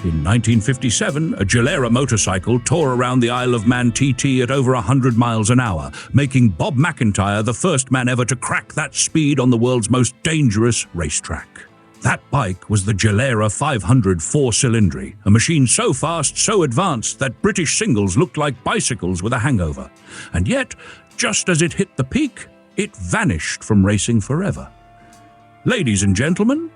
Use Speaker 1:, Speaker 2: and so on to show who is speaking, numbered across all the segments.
Speaker 1: In 1957, a Gilera motorcycle tore around the Isle of Man TT at over 100 miles an hour, making Bob McIntyre the first man ever to crack that speed on the world's most dangerous racetrack. That bike was the Gilera 500 4-cylindry, a machine so fast, so advanced that British singles looked like bicycles with a hangover. And yet, just as it hit the peak, it vanished from racing forever. Ladies and gentlemen,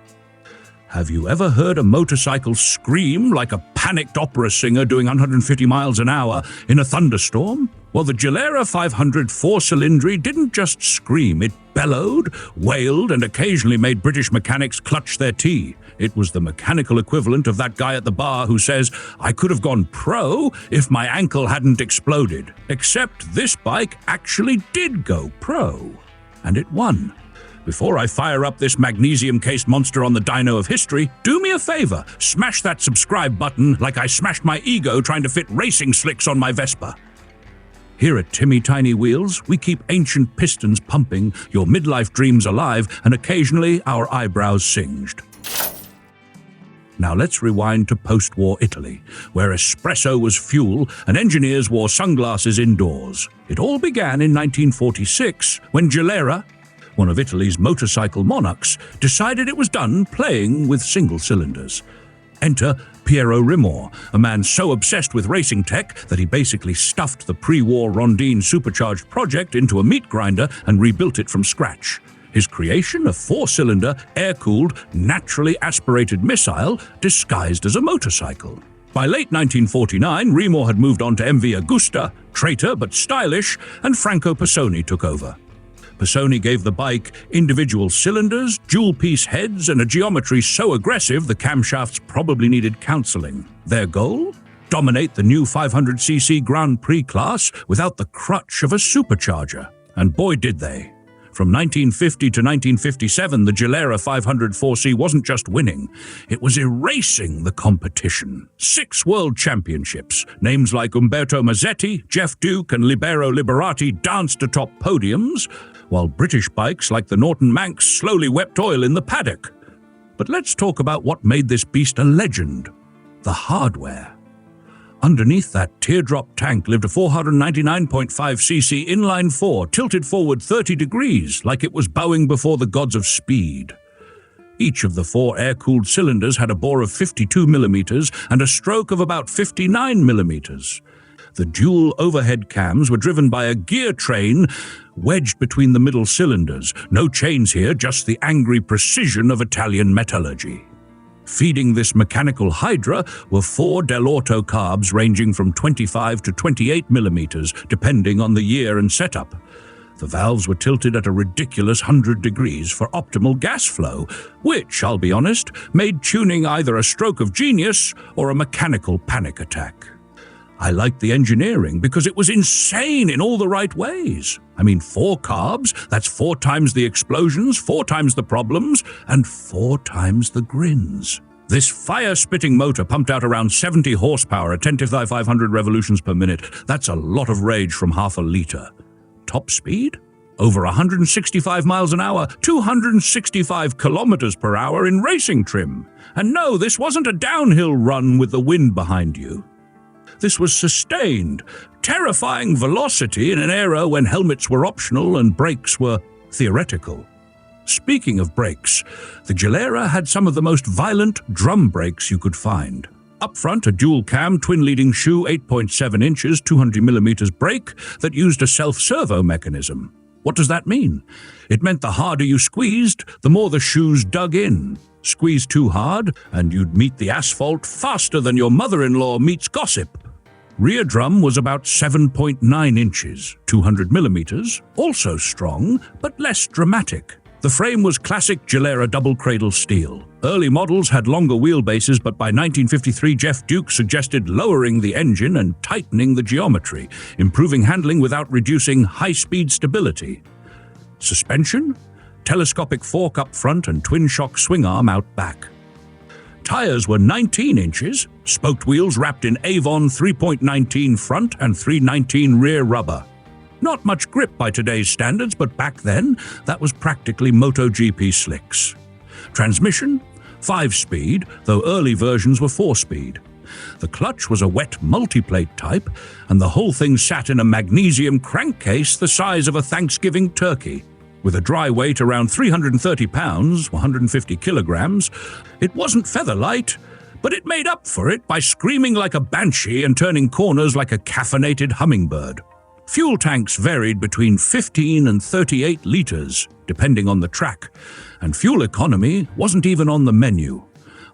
Speaker 1: have you ever heard a motorcycle scream like a panicked opera singer doing 150 miles an hour in a thunderstorm? Well, the Gilera 500 4-cylindry didn't just scream, it bellowed, wailed, and occasionally made British mechanics clutch their tea. It was the mechanical equivalent of that guy at the bar who says, "I could have gone pro if my ankle hadn't exploded." Except this bike actually did go pro. And it won. Before I fire up this magnesium-cased monster on the dyno of history, do me a favor, smash that subscribe button like I smashed my ego trying to fit racing slicks on my Vespa. Here at Timmy Tiny Wheels, we keep ancient pistons pumping, your midlife dreams alive, and occasionally our eyebrows singed. Now let's rewind to post-war Italy, where espresso was fuel and engineers wore sunglasses indoors. It all began in 1946 when Gilera, one of Italy's motorcycle monarchs, decided it was done playing with single cylinders. Enter Piero Rimor, a man so obsessed with racing tech that he basically stuffed the pre-war Rondine supercharged project into a meat grinder and rebuilt it from scratch. His creation, a 4-cylinder, air-cooled, naturally aspirated missile disguised as a motorcycle. By late 1949, Rimor had moved on to MV Agusta, traitor but stylish, and Franco Passoni took over. Passoni gave the bike individual cylinders, dual-piece heads, and a geometry so aggressive the camshafts probably needed counseling. Their goal? Dominate the new 500cc Grand Prix class without the crutch of a supercharger. And boy did they. From 1950 to 1957, the Gilera 500 4C wasn't just winning, it was erasing the competition. 6 world championships, names like Umberto Mazzetti, Jeff Duke, and Libero Liberati danced atop podiums, while British bikes like the Norton Manx slowly wept oil in the paddock. But let's talk about what made this beast a legend: the hardware. Underneath that teardrop tank lived a 499.5cc inline-4, tilted forward 30 degrees, like it was bowing before the gods of speed. Each of the 4 air-cooled cylinders had a bore of 52 millimeters and a stroke of about 59 millimeters. The dual overhead cams were driven by a gear train wedged between the middle cylinders. No chains here, just the angry precision of Italian metallurgy. Feeding this mechanical hydra were 4 Dell'Orto carbs ranging from 25 to 28 millimeters, depending on the year and setup. The valves were tilted at a ridiculous 100 degrees for optimal gas flow, which, I'll be honest, made tuning either a stroke of genius or a mechanical panic attack. I liked the engineering because it was insane in all the right ways. 4 carbs, that's 4 times the explosions, 4 times the problems, and 4 times the grins. This fire-spitting motor pumped out around 70 horsepower at 10 to the 500 revolutions per minute. That's a lot of rage from half a liter. Top speed? Over 165 miles an hour, 265 kilometers per hour in racing trim. And no, this wasn't a downhill run with the wind behind you. This was sustained, terrifying velocity in an era when helmets were optional and brakes were theoretical. Speaking of brakes, the Gilera had some of the most violent drum brakes you could find. Up front, a dual-cam, twin-leading shoe, 8.7 inches, 200 millimeters brake that used a self-servo mechanism. What does that mean? It meant the harder you squeezed, the more the shoes dug in. Squeeze too hard, and you'd meet the asphalt faster than your mother-in-law meets gossip. Rear drum was about 7.9 inches, 200 millimeters, also strong, but less dramatic. The frame was classic Gilera double-cradle steel. Early models had longer wheelbases, but by 1953 Jeff Duke suggested lowering the engine and tightening the geometry, improving handling without reducing high-speed stability. Suspension? Telescopic fork up front and twin-shock swing arm out back. Tires were 19 inches, spoked wheels wrapped in Avon 3.19 front and 3.19 rear rubber. Not much grip by today's standards, but back then, that was practically MotoGP slicks. Transmission? 5-speed, though early versions were 4-speed. The clutch was a wet multiplate type, and the whole thing sat in a magnesium crankcase the size of a Thanksgiving turkey. With a dry weight around 330 pounds, 150 kilograms, it wasn't feather light, but it made up for it by screaming like a banshee and turning corners like a caffeinated hummingbird. Fuel tanks varied between 15 and 38 litres, depending on the track, and fuel economy wasn't even on the menu.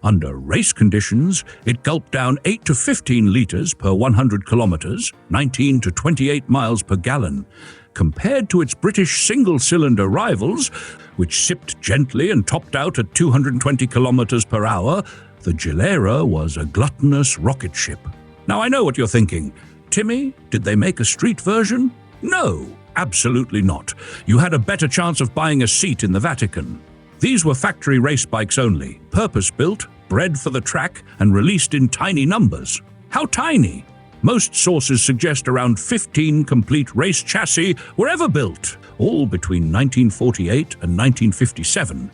Speaker 1: Under race conditions, it gulped down 8 to 15 litres per 100 kilometres, 19 to 28 miles per gallon. Compared to its British single-cylinder rivals, which sipped gently and topped out at 220 kilometres per hour, the Gilera was a gluttonous rocket ship. Now I know what you're thinking. Timmy, did they make a street version? No, absolutely not. You had a better chance of buying a seat in the Vatican. These were factory race bikes only, purpose-built, bred for the track, and released in tiny numbers. How tiny? Most sources suggest around 15 complete race chassis were ever built, all between 1948 and 1957.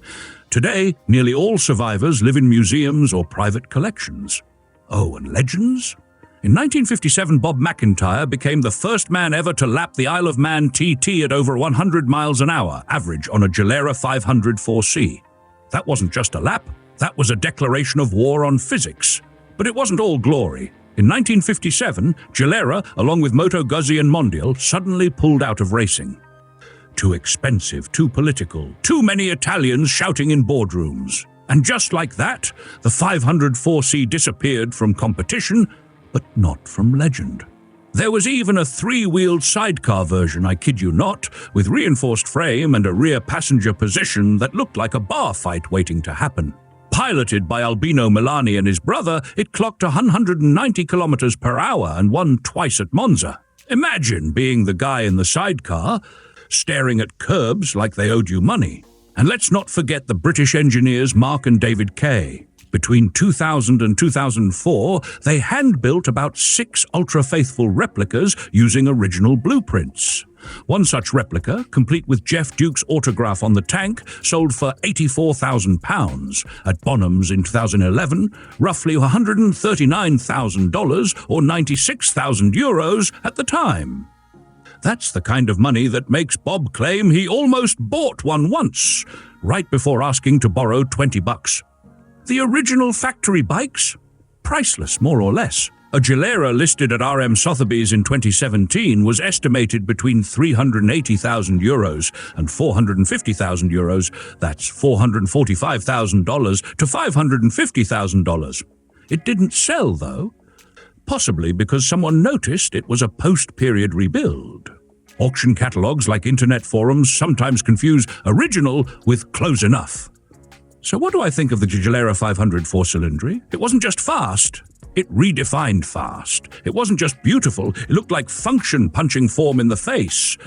Speaker 1: Today, nearly all survivors live in museums or private collections. Oh, and legends? In 1957, Bob McIntyre became the first man ever to lap the Isle of Man TT at over 100 miles an hour, average, on a Gilera 500 4C. That wasn't just a lap, that was a declaration of war on physics. But it wasn't all glory. In 1957, Gilera, along with Moto and Mondial, suddenly pulled out of racing. Too expensive, too political, too many Italians shouting in boardrooms. And just like that, the 500 4C disappeared from competition, but not from legend. There was even a 3-wheeled sidecar version, I kid you not, with reinforced frame and a rear passenger position that looked like a bar fight waiting to happen. Piloted by Albino Milani and his brother, it clocked 190 kilometers per hour and won twice at Monza. Imagine being the guy in the sidecar, staring at curbs like they owed you money. And let's not forget the British engineers Mark and David Kay. Between 2000 and 2004, they hand-built about 6 ultra-faithful replicas using original blueprints. One such replica, complete with Jeff Duke's autograph on the tank, sold for £84,000. At Bonham's in 2011, roughly $139,000 or €96,000 at the time. That's the kind of money that makes Bob claim he almost bought one once, right before asking to borrow $20. The original factory bikes? Priceless, more or less. A Gilera listed at RM Sotheby's in 2017 was estimated between €380,000 and €450,000. That's $445,000 to $550,000. It didn't sell, though. Possibly because someone noticed it was a post-period rebuild. Auction catalogues like internet forums sometimes confuse original with close enough. So what do I think of the Gilera 500 4-cylindry? It wasn't just fast, it redefined fast. It wasn't just beautiful, it looked like function punching form in the face.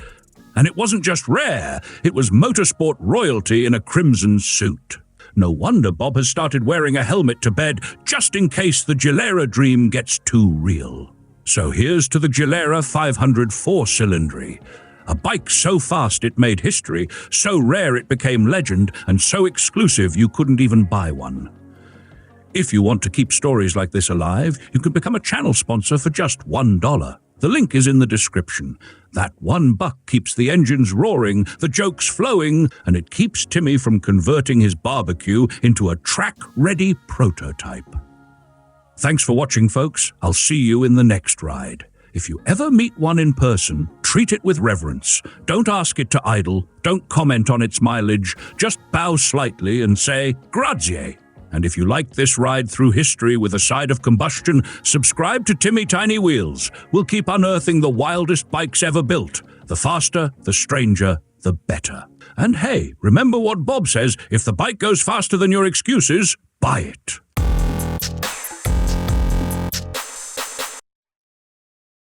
Speaker 1: And it wasn't just rare, it was motorsport royalty in a crimson suit. No wonder Bob has started wearing a helmet to bed just in case the Gilera dream gets too real. So here's to the Gilera 500 4-cylindry. A bike so fast it made history, so rare it became legend, and so exclusive you couldn't even buy one. If you want to keep stories like this alive, you can become a channel sponsor for just $1. The link is in the description. That $1 keeps the engines roaring, the jokes flowing, and it keeps Timmy from converting his barbecue into a track-ready prototype. Thanks for watching, folks. I'll see you in the next ride. If you ever meet one in person, treat it with reverence. Don't ask it to idle, don't comment on its mileage, just bow slightly and say, grazie. And if you liked this ride through history with a side of combustion, subscribe to Timmy Tiny Wheels. We'll keep unearthing the wildest bikes ever built. The faster, the stranger, the better. And hey, remember what Bob says, if the bike goes faster than your excuses, buy it.